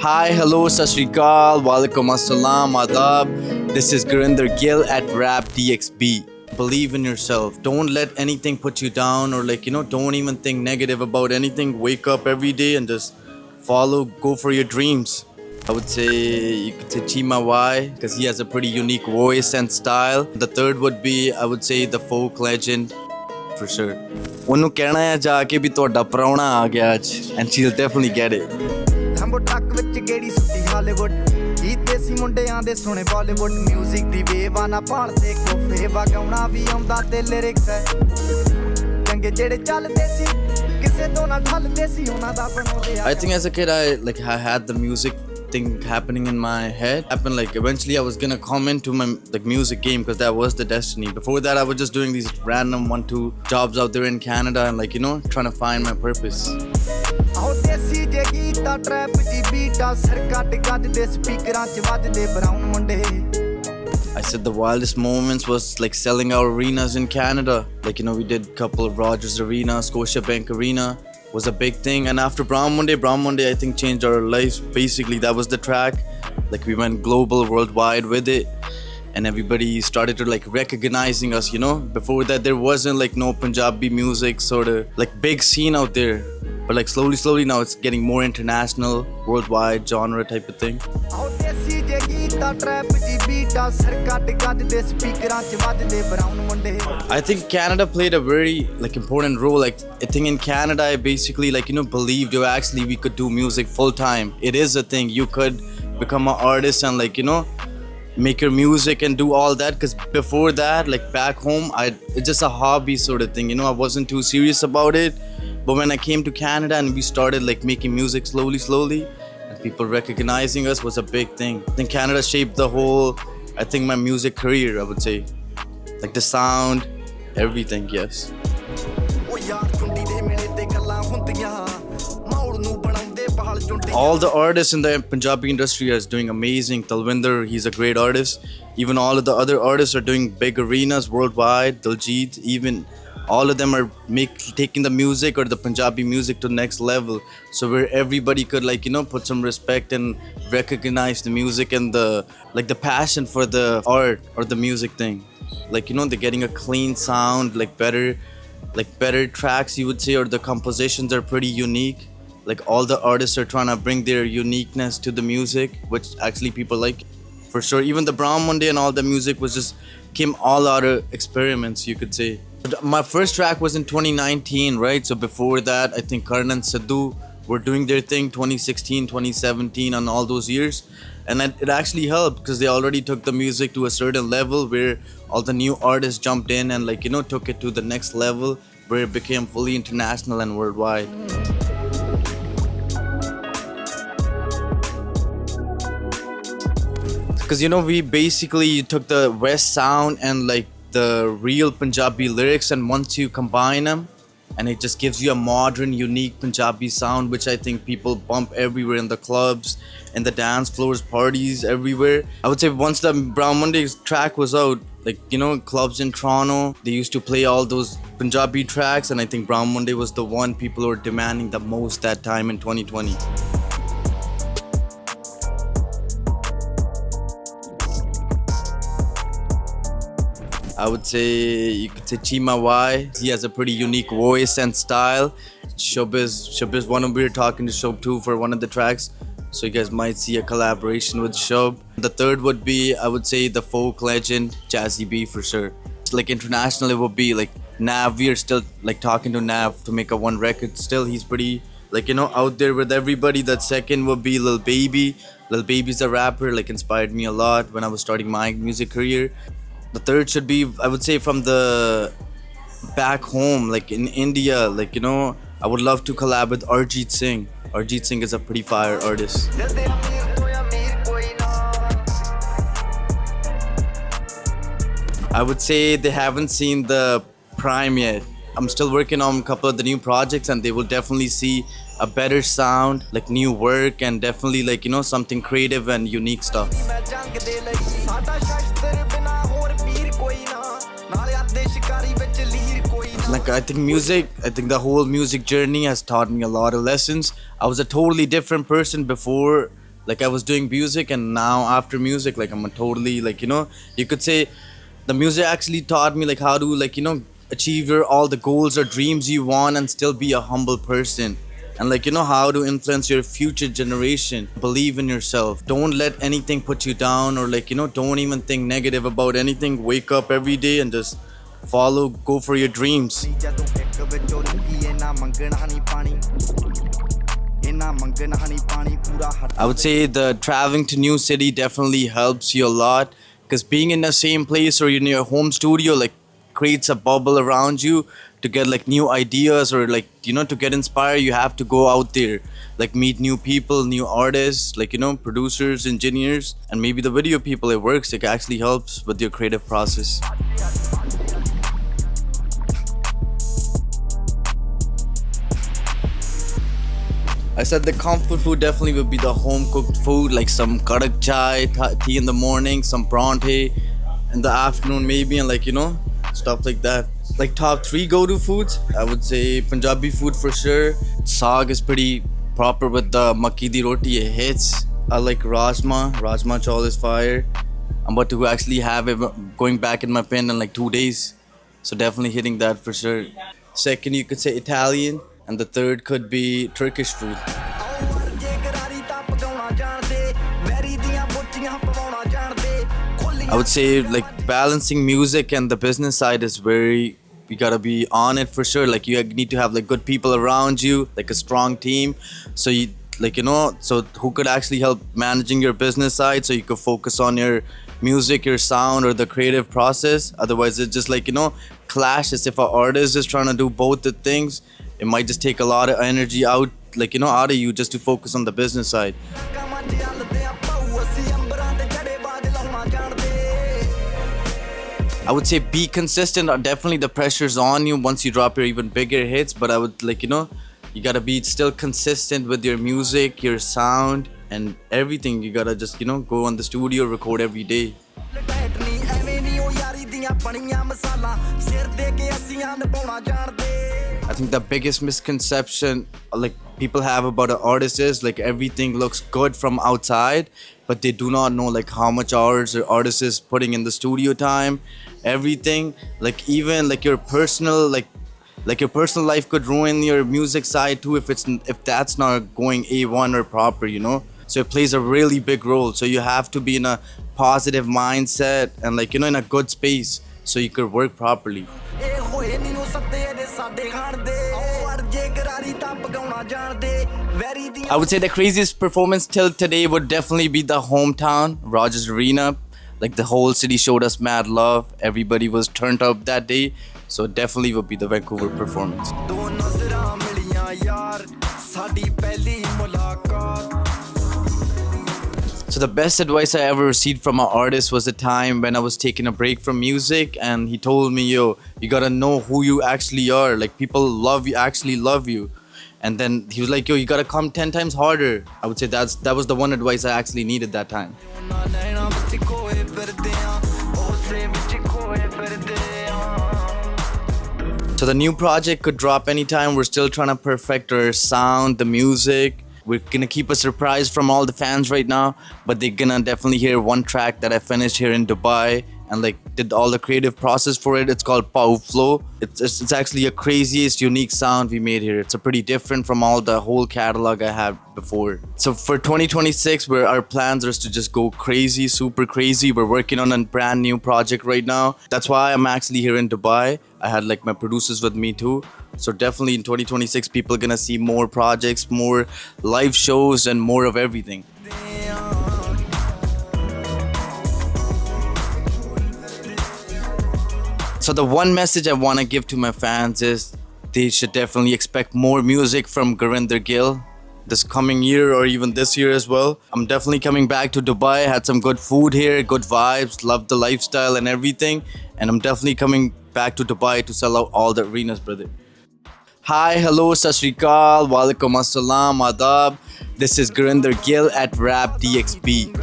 Hi, hello, sat Sri Akal, walaikum assalam, adab. This is GURINDER GILL at RAPDXB. Believe in yourself. Don't let anything put you down or don't even think negative about anything. Wake up every day and just go for your dreams. I would say you could say Chima Y because he has a pretty unique voice and style. The third would be, I would say, the folk legend for sure. ਉਹਨੂੰ ਕਹਿਣਾ ਹੈ ਜਾ ਕੇ ਵੀ ਤੁਹਾਡਾ ਪ੍ਰਾਹੁਣਾ ਆ ਗਿਆ ਅੱਜ and she'll definitely get it. ਹੰਬੋ ਟਰੱਕ ਵਿੱਚ ਗੇੜੀ ਸੁੱਟੀ ਹਾਲੀਵੁੱਡ ਇਹ ਦੇਸੀ ਮੁੰਡਿਆਂ ਦੇ ਸੋਹਣੇ ਬਾਲੀਵੁੱਡ ਮਿਊਜ਼ਿਕ ਦੀ ਵੇਵ ਆ ਨਾ ਭਾਲਦੇ ਕੋਫੇ ਵਗਾਉਣਾ ਵੀ ਆਉਂਦਾ ਤੇ ਲਿਰਿਕਸ ਹੈ ਚੰਗੇ ਜਿਹੜੇ ਚੱਲਦੇ ਸੀ ਕਿਸੇ ਤੋਂ ਨਾ ਠੱਲਦੇ ਸੀ ਉਹਨਾਂ ਦਾ ਬਣਾਉਂਦੇ ਆ I think as a kid I had the music thing happening in my head. Eventually I was gonna come into my music game because that was the destiny. Before that I was just doing these random 1-2 jobs out there in Canada and trying to find my purpose. desi je geeta trap ji beata sir kat gadde speakeran ch vajde brown munde. I said the wildest moments was selling our arenas in Canada. We did a couple of Rogers Arena, Scotiabank Arena was a big thing, and after Brown Monday I think changed our lives. Basically that was the track. We went global, worldwide with it, and everybody started to recognizing us. Before that there wasn't no Punjabi music sort of big scene out there, but slowly now it's getting more international, worldwide genre type of thing. I think Canada played a very important role. I think in Canada I basically believed we could do music full time. It is a thing. You could become an artist and make your music and do all that, because before that back home it's just a hobby sort of thing. I wasn't too serious about it, but when I came to Canada and we started making music slowly and people recognizing us was a big thing. I think Canada shaped the whole, I think, my music career, I would say. The sound, everything, yes. All the artists in the Punjabi industry are doing amazing. Talwinder, he's a great artist. Even all of the other artists are doing big arenas worldwide. Diljit, even all of them are taking the music or the Punjabi music to the next level. So where everybody could put some respect and recognize the music and the passion for the art or the music thing. They're getting a clean sound, better tracks, you would say, or the compositions are pretty unique. All the artists are trying to bring their uniqueness to the music, which actually people like for sure. Even the Brown Monday and all the music came all out of experiments, you could say. My first track was in 2019, right? So before that, I think Karan and Sidhu were doing their thing 2016, 2017 and all those years. And it actually helped because they already took the music to a certain level where all the new artists jumped in and took it to the next level where it became fully international and worldwide. Because we basically took the West sound and the real Punjabi lyrics, and once you combine them, and it just gives you a modern, unique Punjabi sound, which I think people bump everywhere in the clubs, in the dance floors, parties, everywhere. I would say once the Brown Mondays track was out, clubs in Toronto, they used to play all those Punjabi tracks, and I think Brown Monday was the one people were demanding the most that time in 2020. I would say you could say Chima Y. He has a pretty unique voice and style. Shubh is one. We were talking to Shubh too for one of the tracks, so you guys might see a collaboration with Shubh. The third would be, I would say, the folk legend Jazzy B for sure. International, it would be Nav. We are still talking to Nav to make a one record. Still, he's pretty out there with everybody. That second would be Lil Baby. Lil Baby's a rapper. Inspired me a lot when I was starting my music career. The third should be, I would say, from the back home, in India, I would love to collab with Arjit Singh. Arjit Singh is a pretty fire artist. I would say they haven't seen the prime yet. I'm still working on a couple of the new projects, and they will definitely see a better sound, new work, and definitely something creative and unique stuff. I think the whole music journey has taught me a lot of lessons. I was a totally different person before Like I was doing music, and now after music, like I'm a totally like, you know, you could say the music actually taught me like how to like, you know, achieve your all the goals or dreams you want and still be a humble person. And like, you know, how to influence your future generation. Believe in yourself. Don't let anything put you down, or like, you know, don't even think negative about anything. Wake up every day and just follow, go for your dreams. ਜਦੋਂ ਇੱਕ ਵਿੱਚੋਂ ਲੰਗੀ ਇਹਨਾਂ ਮੰਗਣਾ ਨਹੀਂ ਪਾਣੀ ਇਹਨਾਂ ਮੰਗਣਾ ਨਹੀਂ ਪਾਣੀ ਪੂਰਾ I would say the traveling to new city definitely helps you a lot, because being in the same place or in your home studio like creates a bubble around you to get like new ideas, or like, you know, to get inspired you have to go out there, like meet new people, new artists, like, you know, producers, engineers, and maybe the video people. It works, it actually helps with your creative process. I said the comfort food definitely would be the home cooked food, like some kadak chai, tea in the morning, some pronte in the afternoon maybe, and like, you know, stuff like that. Like top 3 go-to foods, I would say Punjabi food for sure. Saag is pretty proper with the makki di roti, it hits. I like rajma chawal is fire. I'm about to actually have it going back in my pen in like 2 days, so definitely hitting that for sure. Second, you could say Italian, and the third could be Turkish food. I would say like balancing music and the business side is very, you gotta be on it for sure. Like you need to have like good people around you, like a strong team, so you like, you know, so who could actually help managing your business side, so you could focus on your music, your sound, or the creative process. Otherwise it just like, you know, clashes. If an artist is trying to do both the things, it might just take a lot of energy out, like, you know, out of you just to focus on the business side. I would say be consistent. Definitely the pressure's on you once you drop your even bigger hits, but I would like, you know, you gotta be still consistent with your music, your sound, and everything. You gotta just, you know, go on the studio, record every day. I think the biggest misconception like people have about an artist is like everything looks good from outside, but they do not know like how much hours the artist is putting in the studio time, everything. Like even like your personal like your personal life could ruin your music side too if that's not going A1 or proper, you know. So it plays a really big role. So you have to be in a positive mindset and like, you know, in a good space so you could work properly. I would say the craziest performance till today would definitely be the hometown, Rogers Arena. Like the whole city showed us mad love. Everybody was turned up that day. So it definitely would be the Vancouver performance. So the best advice I ever received from an artist was a time when I was taking a break from music, and he told me, yo, you gotta know who you actually are. Like people love you, actually love you. And then he was like, yo, you gotta come 10 times harder. I would say that was the one advice I actually needed that time. So the new project could drop anytime. We're still trying to perfect our sound, the music. We're gonna keep a surprise from all the fans right now, but they're gonna definitely hear one track that I finished here in Dubai and like did all the creative process for it. It's called Bhau Flow. It's actually a craziest unique sound we made here. It's a pretty different from all the whole catalog I had before. So for 2026, where our plans are to just go crazy, super crazy. We're working on a brand new project right now. That's why I'm actually here in Dubai. I had like my producers with me too. So definitely in 2026, people are gonna see more projects, more live shows, and more of everything. So the one message I want to give to my fans is they should definitely expect more music from Gurinder Gill this coming year or even this year as well. I'm definitely coming back to Dubai. Had some good food here, good vibes, loved the lifestyle and everything. And I'm definitely coming back to Dubai to sell out all the arenas, brother. Hi, hello, sat sri akal, walaikum assalam, adab. This is Gurinder Gill at RAPDXB.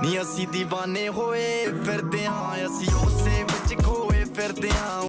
ਨੀ ਅਸੀਂ دیਵਾਨੇ ਹੋਏ ਫਿਰਦੇ ਹਾਂ ਅਸੀਂ ਉਸੇ ਵਿੱਚ ਖੋਏ ਫਿਰਦੇ ਹਾਂ